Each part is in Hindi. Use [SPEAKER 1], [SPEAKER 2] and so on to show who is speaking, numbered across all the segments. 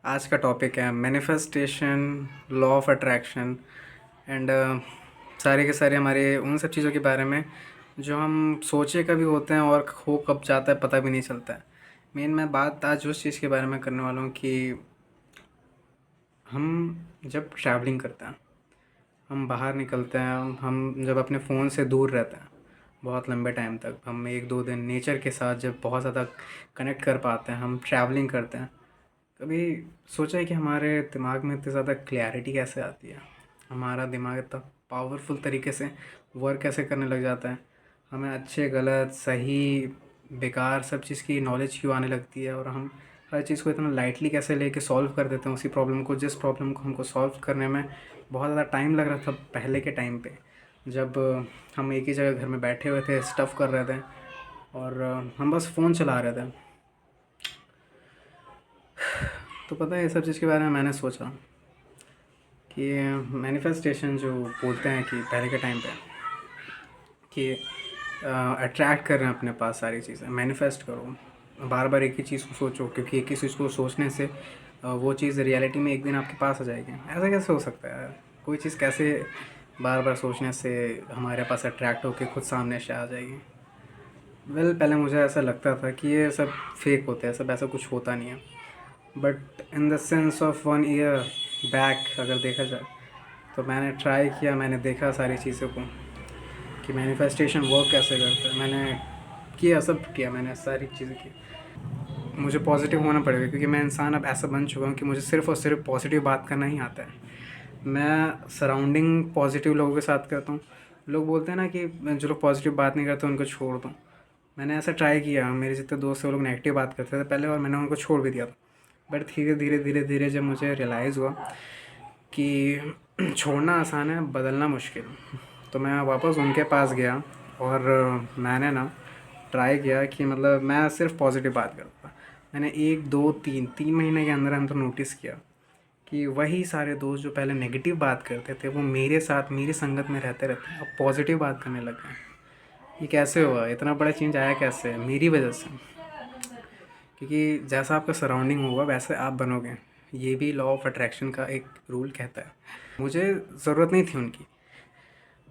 [SPEAKER 1] आज का टॉपिक है manifestation, law of attraction and सारे के सारे हमारे उन सब चीज़ों के बारे में जो हम सोचे कभी होते हैं और हो कब जाता है पता भी नहीं चलता है। मेन मैं बात आज उस चीज़ के बारे में करने वाला हूँ कि हम जब ट्रैवलिंग करते हैं, हम बाहर निकलते हैं, हम जब अपने फ़ोन से दूर रहते हैं बहुत लंबे टाइम तक, हम 1-2 दिन नेचर के साथ जब बहुत ज़्यादा कनेक्ट कर पाते हैं, हम ट्रैवलिंग करते हैं। कभी सोचा है कि हमारे दिमाग में इतनी ज़्यादा क्लैरिटी कैसे आती है? हमारा दिमाग इतना पावरफुल तरीके से वर्क कैसे करने लग जाता है? हमें अच्छे, गलत, सही, बेकार सब चीज़ की नॉलेज क्यों आने लगती है और हम हर चीज़ को इतना लाइटली कैसे लेके सॉल्व कर देते हैं उसी प्रॉब्लम को, जिस प्रॉब्लम को हमको सॉल्व करने में बहुत ज़्यादा टाइम लग रहा था पहले के टाइम पे, जब हम एक ही जगह घर में बैठे हुए थे, स्टफ़ कर रहे थे और हम बस फ़ोन चला रहे थे। तो पता है, ये सब चीज़ के बारे में मैंने सोचा कि मैनिफेस्टेशन जो बोलते हैं कि पहले के टाइम पे कि अट्रैक्ट कर रहे हैं अपने पास सारी चीज़ें, मैनिफेस्ट करो, बार बार एक ही चीज़ को सोचो, क्योंकि एक ही चीज़ को सोचने से वो चीज़ रियलिटी में एक दिन आपके पास आ जाएगी। ऐसा कैसे हो सकता है? कोई चीज़ कैसे बार बार सोचने से हमारे पास अट्रैक्ट होकर खुद सामने से आ जाएगी? पहले मुझे ऐसा लगता था कि ये सब फेक होता है, सब ऐसा कुछ होता नहीं है। But in the sense of 1 year back अगर देखा जाए, तो मैंने ट्राई किया, मैंने देखा सारी चीज़ों को कि मैनिफेस्टेशन वर्क कैसे करता है। मैंने किया, सब किया, मैंने सारी चीज़ें की। मुझे पॉजिटिव होना पड़ेगा, क्योंकि मैं इंसान अब ऐसा बन चुका हूँ कि मुझे सिर्फ़ और सिर्फ पॉजिटिव बात करना ही आता है। मैं सराउंडिंग पॉजिटिव लोगों के साथ करता हूँ। लोग बोलते हैं ना कि जो लोग पॉजिटिव बात नहीं करते उनको छोड़ दो। मैंने ऐसा ट्राई किया, मेरे जितने दोस्त हैं वो लोग नेगेटिव बात करते थे पहले और मैंने उनको छोड़ भी दिया था। बट धीरे धीरे जब मुझे रियलाइज़ हुआ कि छोड़ना आसान है, बदलना मुश्किल, तो मैं वापस उनके पास गया और मैंने ना ट्राई किया कि मतलब मैं सिर्फ पॉजिटिव बात करता। मैंने 1 2 3 3 महीने के अंदर अंदर नोटिस किया कि वही सारे दोस्त जो पहले नेगेटिव बात करते थे वो मेरे साथ मेरी संगत में रहते रहते अब पॉजिटिव बात करने लग गए। ये कैसे हुआ? इतना बड़ा चेंज आया कैसे? मेरी वजह से। क्योंकि जैसा आपका सराउंडिंग होगा वैसे आप बनोगे, ये भी लॉ ऑफ अट्रैक्शन का एक रूल कहता है। मुझे ज़रूरत नहीं थी उनकी,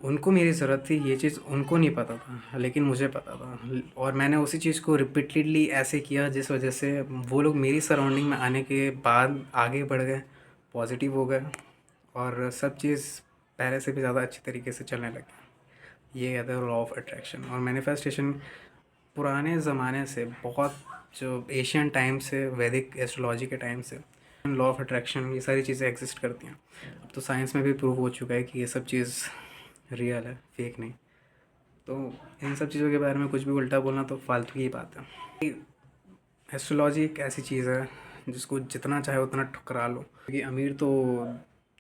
[SPEAKER 1] उनको मेरी ज़रूरत थी, ये चीज़ उनको नहीं पता था लेकिन मुझे पता था, और मैंने उसी चीज़ को रिपीटेडली ऐसे किया जिस वजह से वो लोग मेरी सराउंडिंग में आने के बाद आगे बढ़ गए, पॉजिटिव हो गए और सब चीज़ पहले से भी ज़्यादा अच्छी तरीके से चलने लगी। ये कहते हैं लॉ ऑफ अट्रैक्शन। और मैनिफेस्टेशन पुराने ज़माने से, बहुत जो एशियन टाइम से, वैदिक एस्ट्रोलॉजी के टाइम से लॉ ऑफ अट्रैक्शन, ये सारी चीज़ें एग्जिस्ट करती हैं। अब तो साइंस में भी प्रूव हो चुका है कि ये सब चीज़ रियल है, फेक नहीं। तो इन सब चीज़ों के बारे में कुछ भी उल्टा बोलना तो फालतू की बात है। एस्ट्रोलॉजी एक ऐसी चीज़ है जिसको जितना चाहे उतना ठुकरा लो, क्योंकि अमीर तो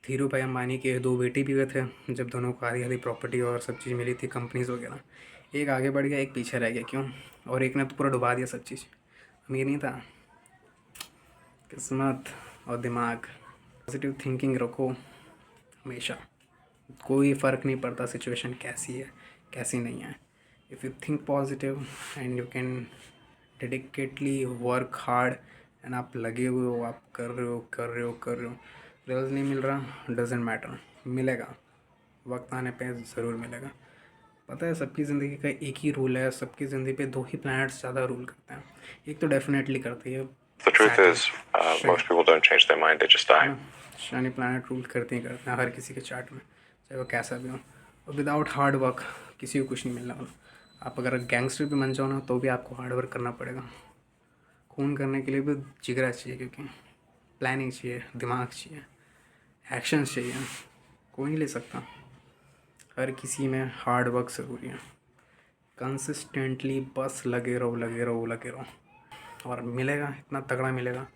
[SPEAKER 1] धीरू भाई अंबानी के 2 बेटे भी हुए थे, जब दोनों को आधी आधी प्रॉपर्टी और सब चीज़ मिली थी, कंपनीज वगैरह। एक आगे बढ़ गया, एक पीछे रह गया। क्यों? और एक ने तो पूरा डुबा दिया सब चीज़। अमीर नहीं था। किस्मत और दिमाग, पॉजिटिव थिंकिंग रखो हमेशा। कोई फ़र्क नहीं पड़ता सिचुएशन कैसी है कैसी नहीं है। If you think positive and you can dedicatedly work hard and आप लगे हुए हो, आप कर रहे हो कर रहे हो कर रहे हो, रिजल्ट नहीं मिल रहा, डजेंट मैटर, मिलेगा, वक्त आने पे ज़रूर मिलेगा। पता है, सबकी ज़िंदगी का एक ही रूल है, सबकी ज़िंदगी पे 2 ही प्लैनेट्स ज़्यादा रूल करते हैं। एक तो डेफिनेटली करती है
[SPEAKER 2] The truth
[SPEAKER 1] Saturn,
[SPEAKER 2] is,
[SPEAKER 1] Shani,
[SPEAKER 2] most people don't change their mind, they just
[SPEAKER 1] है
[SPEAKER 2] die.
[SPEAKER 1] ना। शनि प्लैनेट रूल करते ही करते हैं हर किसी के चार्ट में, चाहे वो कैसा भी हो। और विदाउट हार्ड वर्क किसी को कुछ नहीं मिलने वाला। आप अगर गैंगस्टर भी बन जाओ ना, तो भी आपको हार्ड वर्क करना पड़ेगा। खून करने के लिए भी जिगरा चाहिए, क्योंकि प्लानिंग चाहिए, दिमाग चाहिए, एक्शंस चाहिए। कोई नहीं ले सकता। हर किसी में हार्ड वर्क ज़रूरी है। कंसिस्टेंटली बस लगे रहो लगे रहो लगे रहो, और मिलेगा, इतना तगड़ा मिलेगा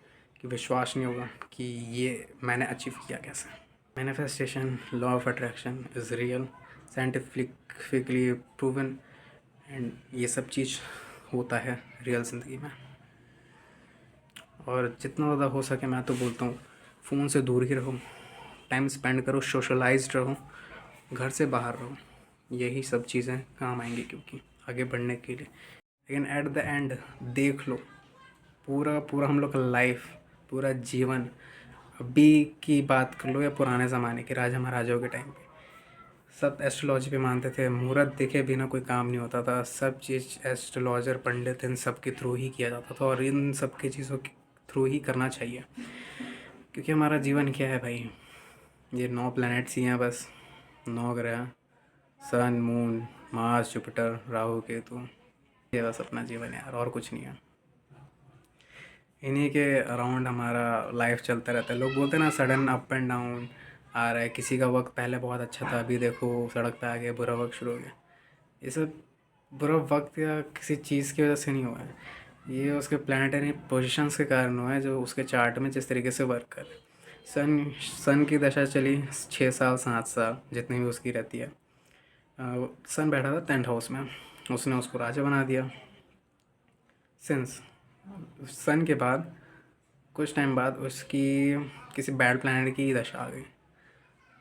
[SPEAKER 1] कि विश्वास नहीं होगा कि ये मैंने अचीव किया कैसे। Manifestation, law of attraction is real, scientifically proven, and ये सब चीज़ होता है रियल ज़िंदगी में। और जितना ज़्यादा हो सके मैं तो बोलता हूँ, फ़ोन से दूर ही रहो, टाइम स्पेंड करो, सोशलाइज्ड रहो, घर से बाहर रहो। यही सब चीज़ें काम आएंगी क्योंकि आगे बढ़ने के लिए। लेकिन एट द एंड देख लो, पूरा पूरा हम लोग का लाइफ पूरा जीवन, अभी की बात कर लो या पुराने ज़माने के राजा महाराजाओं के टाइम पे, सब एस्ट्रोलॉजी पे मानते थे। मुहूर्त देखे बिना कोई काम नहीं होता था। सब चीज़ एस्ट्रोलॉजर, पंडित, इन सब के थ्रू ही किया जाता था, और इन सब की चीज़ों के थ्रू ही करना चाहिए। क्योंकि हमारा जीवन क्या है भाई, ये 9 प्लैनेट्स ही हैं बस, 9 ग्रह, sun, moon, Mars, Jupiter, Rahu, Ketu, ये बस अपना जीवन है यार, और कुछ नहीं है। इन्हीं के अराउंड हमारा लाइफ चलता रहता है। लोग बोलते हैं ना, सडन अप एंड डाउन आ रहा है। किसी का वक्त पहले बहुत अच्छा था, अभी देखो सड़क पे आ गया, बुरा वक्त शुरू हो गया। ये सब बुरा वक्त या किसी चीज़ की वजह से नहीं हुआ है, ये उसके प्लानिटरी पोजीशंस के कारण हुआ है, जो उसके चार्ट में जिस तरीके से वर्क कर रहे हैं। सन की दशा चली 6 साल 7 साल जितनी भी उसकी रहती है। सन बैठा था 10th हाउस में, उसने उसको राजा बना दिया। सिंस सन के बाद कुछ टाइम बाद उसकी किसी बैड प्लैनेट की दशा आ गई।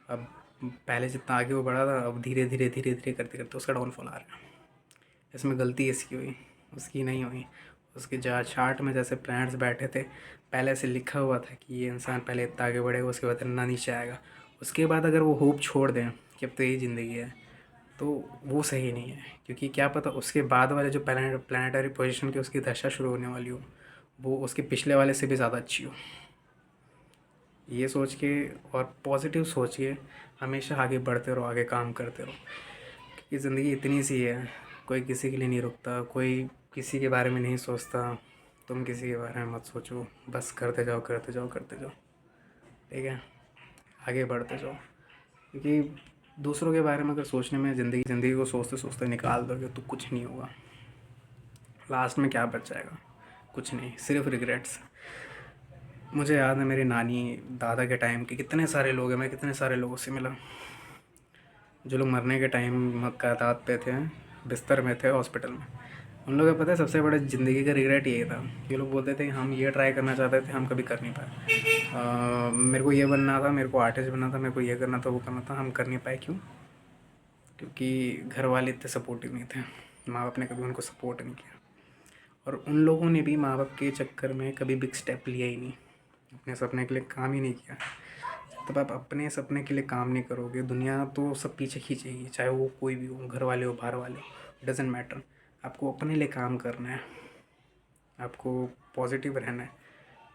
[SPEAKER 1] अब पहले जितना आगे वो बढ़ा था, अब धीरे धीरे धीरे धीरे करते करते उसका डाउनफॉल आ रहा है। इसमें गलती इसकी हुई, उसकी नहीं हुई। उसके जहाँ चार्ट में जैसे प्लैनेट्स बैठे थे, पहले से लिखा हुआ था कि ये इंसान पहले इतना आगे बढ़ेगा, उसके बाद इतना नीचे आएगा। उसके बाद अगर वो होप छोड़ दें कि अब तो यही ज़िंदगी है, तो वो सही नहीं है। क्योंकि क्या पता उसके बाद वाले जो प्लानिटरी पोजीशन की उसकी दशा शुरू होने वाली हो, वो उसके पिछले वाले से भी ज़्यादा अच्छी हो। ये सोच के और पॉजिटिव सोच के हमेशा आगे बढ़ते रहो, आगे काम करते रहो। क्योंकि ज़िंदगी इतनी सी है, कोई किसी के लिए नहीं रुकता, कोई किसी के बारे में नहीं सोचता। तुम किसी के बारे में मत सोचो, बस करते जाओ करते जाओ करते जाओ, ठीक है, आगे बढ़ते जाओ। क्योंकि दूसरों के बारे में अगर सोचने में ज़िंदगी को सोचते सोचते निकाल दोगे तो कुछ नहीं होगा। लास्ट में क्या बच जाएगा? कुछ नहीं, सिर्फ रिग्रेट्स। मुझे याद है मेरी नानी दादा के टाइम के कितने सारे लोग हैं, मैं कितने सारे लोगों से मिला जो लोग मरने के टाइम कगार पे थे, बिस्तर में थे हॉस्पिटल में। उन लोगों को पता है सबसे बड़ा ज़िंदगी का रिग्रेट यही था। ये लोग बोलते थे हम ये ट्राई करना चाहते थे, हम कभी कर नहीं पाए। मेरे को ये बनना था, मेरे को आर्टिस्ट बनना था, मेरे को ये करना था, वो करना था, हम कर नहीं पाए। क्यों? क्योंकि घर वाले इतने सपोर्टिव नहीं थे, माँ बाप ने कभी उनको सपोर्ट नहीं किया। और उन लोगों ने भी माँ बाप के चक्कर में कभी बिग स्टेप लिया ही नहीं, अपने सपने के लिए काम ही नहीं किया। तब आप अपने सपने के लिए काम नहीं करोगे, दुनिया तो सब पीछे खींचेगी, चाहे वो कोई भी हो, घर वाले हो, बाहर वाले हो, डजेंट मैटर। आपको अपने लिए काम करना है, आपको पॉजिटिव रहना है।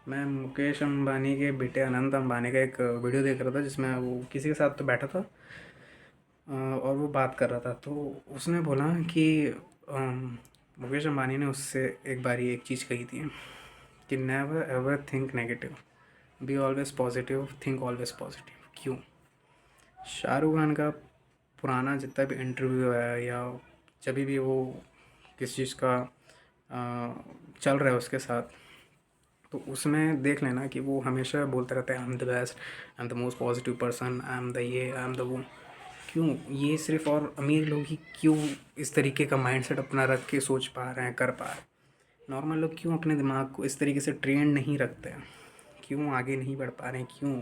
[SPEAKER 1] मैं मुकेश अंबानी के बेटे अनंत अंबानी का एक वीडियो देख रहा था, जिसमें वो किसी के साथ तो बैठा था और वो बात कर रहा था। तो उसने बोला कि मुकेश अंबानी ने उससे एक बारी एक चीज़ कही थी कि never ever think negative, be always positive, think always positive. क्यों? शाहरुख खान का पुराना जितना भी इंटरव्यू है या जब भी वो किस चीज़ का चल रहा है उसके साथ, तो उसमें देख लेना कि वो हमेशा बोलता रहता है I am the best, I am the most positive person, I am the ये, आई एम द वो। क्यों? ये सिर्फ और अमीर लोग ही क्यों इस तरीके का माइंडसेट अपना रख के सोच पा रहे हैं, कर पा रहे हैं? नॉर्मल लोग क्यों अपने दिमाग को इस तरीके से ट्रेन नहीं रखते हैं? क्यों आगे नहीं बढ़ पा रहे हैं? क्यों?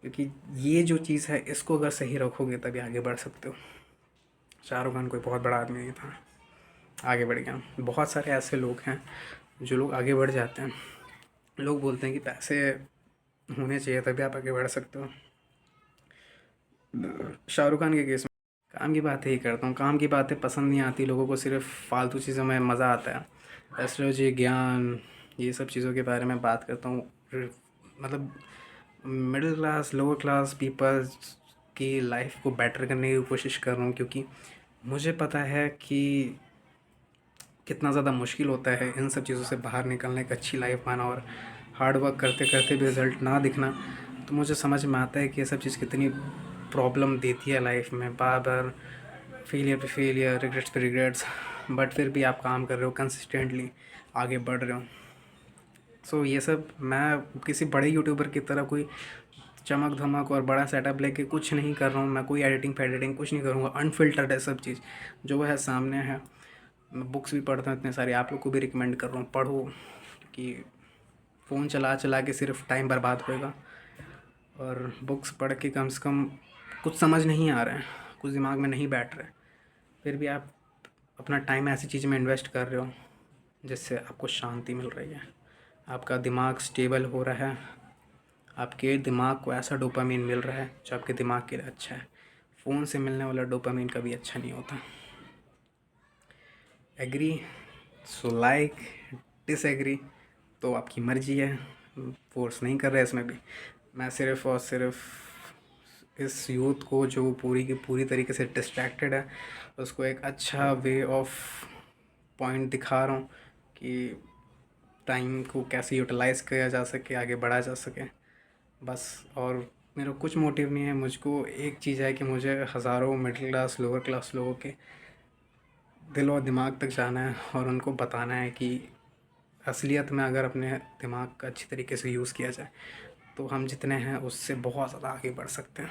[SPEAKER 1] क्योंकि ये जो चीज़ है, इसको अगर सही रखोगे तभी आगे बढ़ सकते हो। शाहरुख खान कोई बहुत बड़ा आदमी नहीं था, आगे बढ़ गया। बहुत सारे ऐसे लोग हैं जो लोग आगे बढ़ जाते हैं। लोग बोलते हैं कि पैसे होने चाहिए तभी आप आगे बढ़ सकते हो। शाहरुख खान के केस में काम की बातें ही करता हूँ। काम की बातें पसंद नहीं आती लोगों को, सिर्फ फालतू चीज़ों में मज़ा आता है। एस्ट्रोलॉजी, ज्ञान, ये सब चीज़ों के बारे में बात करता हूँ। मतलब middle class, lower class peoples की लाइफ को बेटर करने की कोशिश कर रहा हूँ, क्योंकि मुझे पता है कि कितना ज़्यादा मुश्किल होता है इन सब चीज़ों से बाहर निकलने, एक अच्छी लाइफ पाना, और हार्ड वर्क करते करते भी रिज़ल्ट ना दिखना। तो मुझे समझ में आता है कि ये सब चीज़ कितनी प्रॉब्लम देती है लाइफ में, बार बार फेलियर पे फेलियर, रिग्रेट्स पे रिग्रेट्स। बट फिर भी आप काम कर रहे हो, कंसिस्टेंटली आगे बढ़ रहे हो। सो ये सब मैं किसी बड़े यूट्यूबर की तरह कोई चमक धमक और बड़ा सेटअप लेके कुछ नहीं कर रहा हूँ। मैं कोई एडिटिंग फैडिटिंग कुछ नहीं करूँगा, अनफिल्टर्ड है सब चीज़, जो है सामने है। मैं बुक्स भी पढ़ता हूँ इतने सारे, आप लोग को भी रिकमेंड कर रहा हूँ, पढ़ो। क्योंकि फ़ोन चला चला के सिर्फ टाइम बर्बाद होएगा, और बुक्स पढ़ के कम से कम कुछ समझ नहीं आ रहा है, कुछ दिमाग में नहीं बैठ रहा है, फिर भी आप अपना टाइम ऐसी चीज़ में इन्वेस्ट कर रहे हो जिससे आपको शांति मिल रही है, आपका दिमाग स्टेबल हो रहा है, आपके दिमाग को ऐसा डोपामीन मिल रहा है जो आपके दिमाग के लिए अच्छा है। फ़ोन से मिलने वाला डोपामीन कभी अच्छा नहीं होता। एग्री, सो लाइक, डिसएग्री तो आपकी मर्ज़ी है, फ़ोर्स नहीं कर रहे इसमें भी। मैं सिर्फ़ और सिर्फ इस यूथ को जो पूरी की पूरी तरीके से डिस्ट्रैक्टेड है, उसको एक अच्छा वे ऑफ पॉइंट दिखा रहा हूँ कि टाइम को कैसे यूटिलाइज़ किया जा सके, आगे बढ़ा जा सके बस। और मेरा कुछ मोटिव नहीं है, मुझको एक चीज़ है कि मुझे हज़ारों मिडिल क्लास लोअर क्लास लोगों के दिल और दिमाग तक जाना है और उनको बताना है कि असलियत में अगर अपने दिमाग का अच्छी तरीके से यूज़ किया जाए तो हम जितने हैं उससे बहुत ज़्यादा आगे बढ़ सकते हैं।